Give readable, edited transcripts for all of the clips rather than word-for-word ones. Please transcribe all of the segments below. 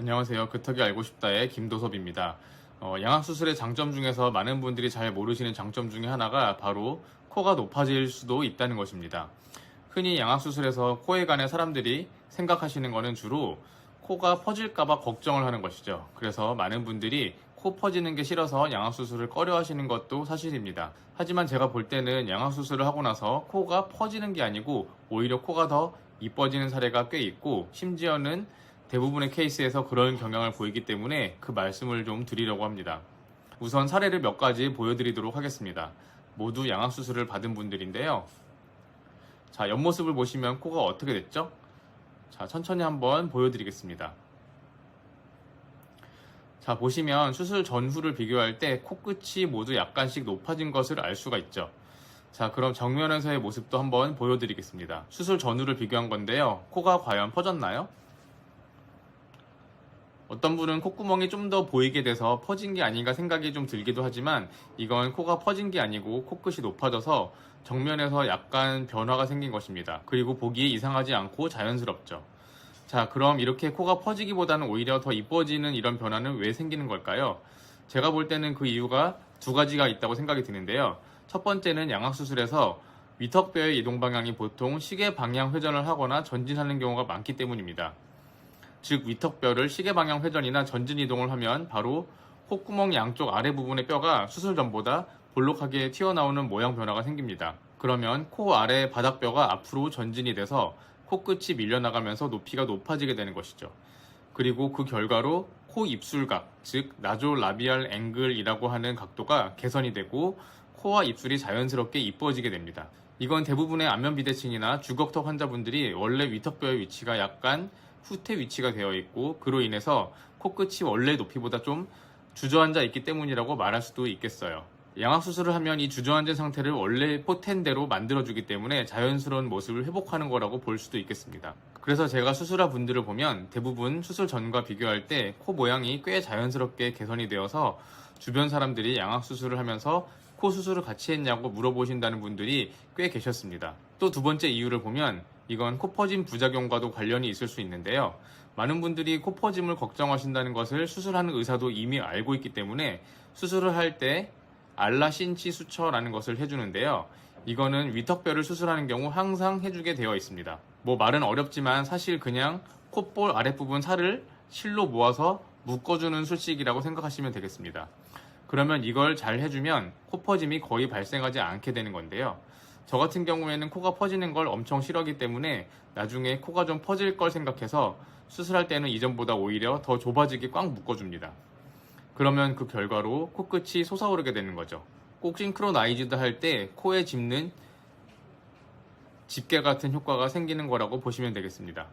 안녕하세요. 그턱이 알고 싶다의 김도섭입니다. 양악수술의 장점 중에서 많은 분들이 잘 모르시는 장점 중에 하나가 바로 코가 높아질 수도 있다는 것입니다. 흔히 양악수술에서 코에 관해 사람들이 생각하시는 것은 주로 코가 퍼질까봐 걱정을 하는 것이죠. 그래서 많은 분들이 코 퍼지는 게 싫어서 양악수술을 꺼려 하시는 것도 사실입니다. 하지만 제가 볼 때는 양악수술을 하고 나서 코가 퍼지는 게 아니고 오히려 코가 더 이뻐지는 사례가 꽤 있고, 심지어는 대부분의 케이스에서 그런 경향을 보이기 때문에 그 말씀을 좀 드리려고 합니다. 우선 사례를 몇 가지 보여드리도록 하겠습니다. 모두 양악수술을 받은 분들인데요. 자, 옆모습을 보시면 코가 어떻게 됐죠? 자, 천천히 한번 보여드리겠습니다. 자, 보시면 수술 전후를 비교할 때 코끝이 모두 약간씩 높아진 것을 알 수가 있죠. 자, 그럼 정면에서의 모습도 한번 보여드리겠습니다. 수술 전후를 비교한 건데요. 코가 과연 퍼졌나요? 어떤 분은 콧구멍이 좀 더 보이게 돼서 퍼진 게 아닌가 생각이 좀 들기도 하지만, 이건 코가 퍼진 게 아니고 코끝이 높아져서 정면에서 약간 변화가 생긴 것입니다. 그리고 보기에 이상하지 않고 자연스럽죠. 자, 그럼 이렇게 코가 퍼지기보다는 오히려 더 이뻐지는 이런 변화는 왜 생기는 걸까요? 제가 볼 때는 그 이유가 두 가지가 있다고 생각이 드는데요. 첫 번째는 양악수술에서 위턱뼈의 이동 방향이 보통 시계 방향 회전을 하거나 전진하는 경우가 많기 때문입니다. 즉, 위턱뼈를 시계 방향 회전이나 전진 이동을 하면 바로 콧구멍 양쪽 아래 부분의 뼈가 수술 전보다 볼록하게 튀어나오는 모양 변화가 생깁니다. 그러면 코 아래 바닥뼈가 앞으로 전진이 돼서 코끝이 밀려나가면서 높이가 높아지게 되는 것이죠. 그리고 그 결과로 코 입술각, 즉 나조라비알 앵글이라고 하는 각도가 개선이 되고 코와 입술이 자연스럽게 이뻐지게 됩니다. 이건 대부분의 안면 비대칭이나 주걱턱 환자분들이 원래 위턱뼈의 위치가 약간 후퇴 위치가 되어 있고, 그로 인해서 코끝이 원래 높이보다 좀 주저앉아 있기 때문이라고 말할 수도 있겠어요. 양악수술을 하면 이 주저앉은 상태를 원래 포텐대로 만들어주기 때문에 자연스러운 모습을 회복하는 거라고 볼 수도 있겠습니다. 그래서 제가 수술한 분들을 보면 대부분 수술 전과 비교할 때 코 모양이 꽤 자연스럽게 개선이 되어서 주변 사람들이 양악수술을 하면서 코 수술을 같이 했냐고 물어보신다는 분들이 꽤 계셨습니다. 또 두 번째 이유를 보면 이건 코 퍼짐 부작용과도 관련이 있을 수 있는데요. 많은 분들이 코 퍼짐을 걱정하신다는 것을 수술하는 의사도 이미 알고 있기 때문에 수술을 할 때 알라신치 수처라는 것을 해주는데요. 이거는 위턱뼈를 수술하는 경우 항상 해주게 되어 있습니다. 말은 어렵지만 사실 그냥 콧볼 아랫부분 살을 실로 모아서 묶어주는 술식이라고 생각하시면 되겠습니다. 그러면 이걸 잘 해주면 코 퍼짐이 거의 발생하지 않게 되는 건데요. 저 같은 경우에는 코가 퍼지는 걸 엄청 싫어하기 때문에 나중에 코가 좀 퍼질 걸 생각해서 수술할 때는 이전보다 오히려 더 좁아지게 꽉 묶어줍니다. 그러면 그 결과로 코끝이 솟아오르게 되는 거죠. 꼭 싱크로나이즈드 할 때 코에 짚는 집게 같은 효과가 생기는 거라고 보시면 되겠습니다.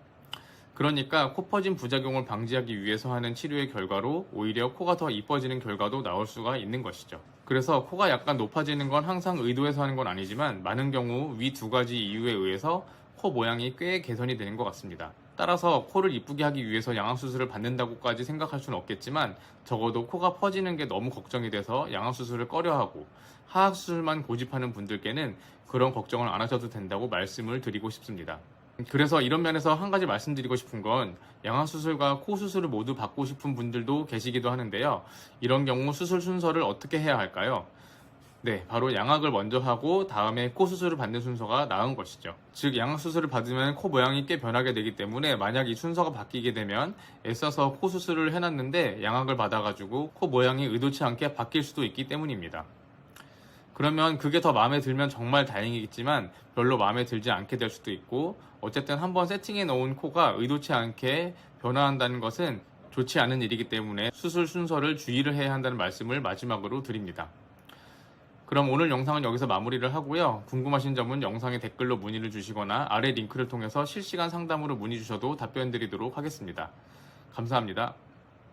그러니까 코 퍼짐 부작용을 방지하기 위해서 하는 치료의 결과로 오히려 코가 더 이뻐지는 결과도 나올 수가 있는 것이죠. 그래서 코가 약간 높아지는 건 항상 의도해서 하는 건 아니지만 많은 경우 위 두 가지 이유에 의해서 코 모양이 꽤 개선이 되는 것 같습니다. 따라서 코를 이쁘게 하기 위해서 양악수술을 받는다고까지 생각할 수는 없겠지만, 적어도 코가 퍼지는 게 너무 걱정이 돼서 양악수술을 꺼려하고 하악수술만 고집하는 분들께는 그런 걱정을 안 하셔도 된다고 말씀을 드리고 싶습니다. 그래서 이런 면에서 한 가지 말씀드리고 싶은 건, 양악수술과 코 수술을 모두 받고 싶은 분들도 계시기도 하는데요. 이런 경우 수술 순서를 어떻게 해야 할까요? 네, 바로 양악을 먼저 하고 다음에 코 수술을 받는 순서가 나은 것이죠. 즉, 양악 수술을 받으면 코 모양이 꽤 변하게 되기 때문에 만약 이 순서가 바뀌게 되면 애써서 코 수술을 해놨는데 양악을 받아가지고 코 모양이 의도치 않게 바뀔 수도 있기 때문입니다. 그러면 그게 더 마음에 들면 정말 다행이겠지만 별로 마음에 들지 않게 될 수도 있고, 어쨌든 한번 세팅해 놓은 코가 의도치 않게 변화한다는 것은 좋지 않은 일이기 때문에 수술 순서를 주의를 해야 한다는 말씀을 마지막으로 드립니다. 그럼 오늘 영상은 여기서 마무리를 하고요. 궁금하신 점은 영상에 댓글로 문의를 주시거나 아래 링크를 통해서 실시간 상담으로 문의 주셔도 답변 드리도록 하겠습니다. 감사합니다.